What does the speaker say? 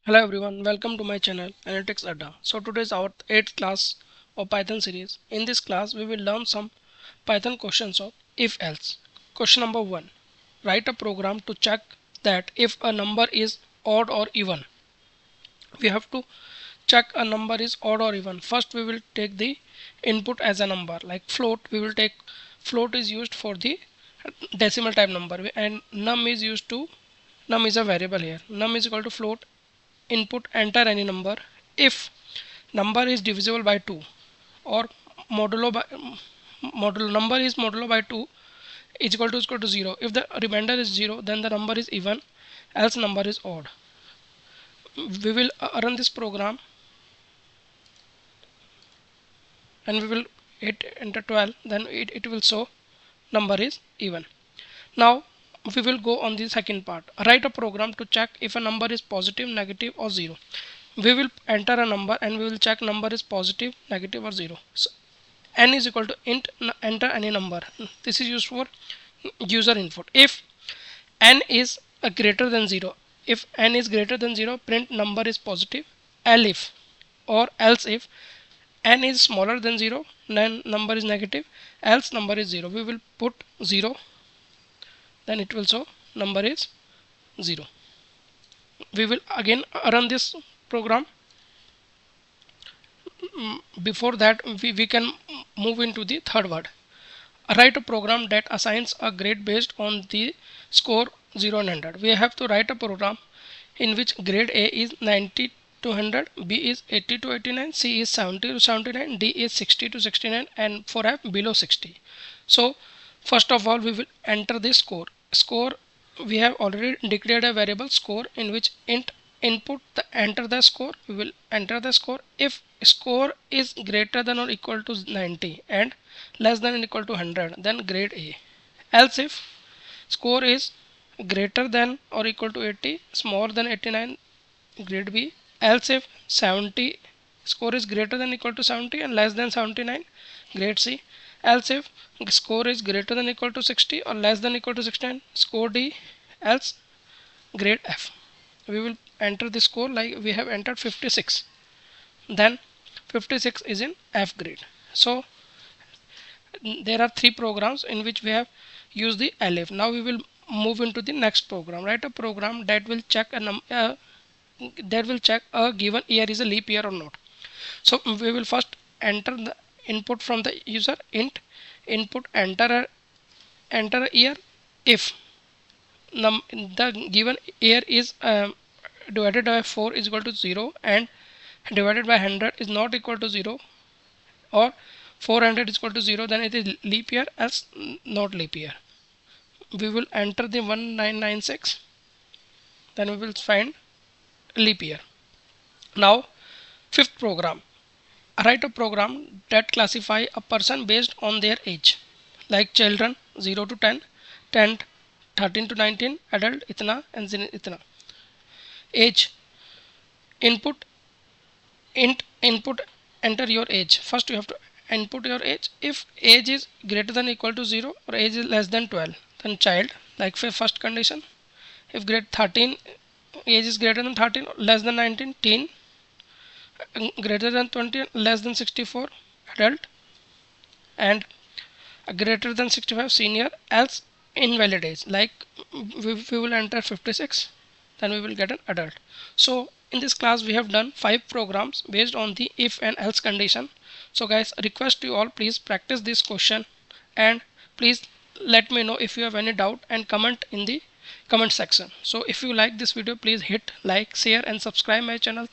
Hello everyone, welcome to my channel Analytics Adda. So today is our 8th class of Python series. In this class we will learn some Python questions of if else. Question number 1. Write a program to check that if a number is odd or even. We have to check a number is odd or even. First we will take the input as a number like float. We will take float is used for the decimal type number and num is used to num is a variable here. Num is equal to float input enter any number if number is divisible by 2 or modulo number is modulo by 2 is equal to 0. If the remainder is 0 then the number is even, else number is odd. We will run this program and we will hit enter 12, then it will show number is even. Now we will go on the second part. Write a program to check if a number is positive, negative or 0. We will enter a number and we will check number is positive, negative or 0. So n is equal to int enter any number. This is used for user input. If n is greater than 0, if n is greater than 0, print number is positive. Elif or else if n is smaller than 0, then number is negative, else number is 0. We will put 0, then it will show number is 0. We will again run this program. Before that we can move into the third word. Write a program that assigns a grade based on the score 0 and 100. We have to write a program in which grade A is 90 to 100, B is 80 to 89, C is 70 to 79, D is 60 to 69 and for F below 60. So first of all we will enter the score. We have already declared a variable score in which int input enter the score. We will enter the score. If score is greater than or equal to 90 and less than or equal to 100, then grade A. Else if score is greater than or equal to 80, smaller than 89, grade B. Else if 70 score is greater than or equal to 70 and less than 79, grade C. Else if score is greater than or equal to 60 or less than or equal to 69, score D. Else grade F. We will enter the score like we have entered 56, then 56 is in F grade. So there are three programs in which we have used the elif. Now we will move into the next program. Write a program that will check a given year is a leap year or not. So we will first enter the input from the user int input enter a year if the given year is divided by 4 is equal to 0 and divided by 100 is not equal to 0 or 400 is equal to 0, then it is leap year, else not leap year. We will enter the 1996, then we will find leap year. Now fifth program. Write a program that classify a person based on their age, like children 0 to 10, 10 13 to 19, adult itna and itna. Age input input enter your age. First you have to input your age. If age is greater than or equal to 0 or age is less than 12, then child, like for first condition. If grade 13 age is greater than 13 less than 19, teen, greater than 20 less than 64, adult, and greater than 65, senior, else invalid age, like we will enter 56, then we will get an adult. So in this class we have done 5 programs based on the if and else condition. So guys, request you all, please practice this question and please let me know if you have any doubt and comment in the comment section. So if you like this video, please hit like, share and subscribe my channel.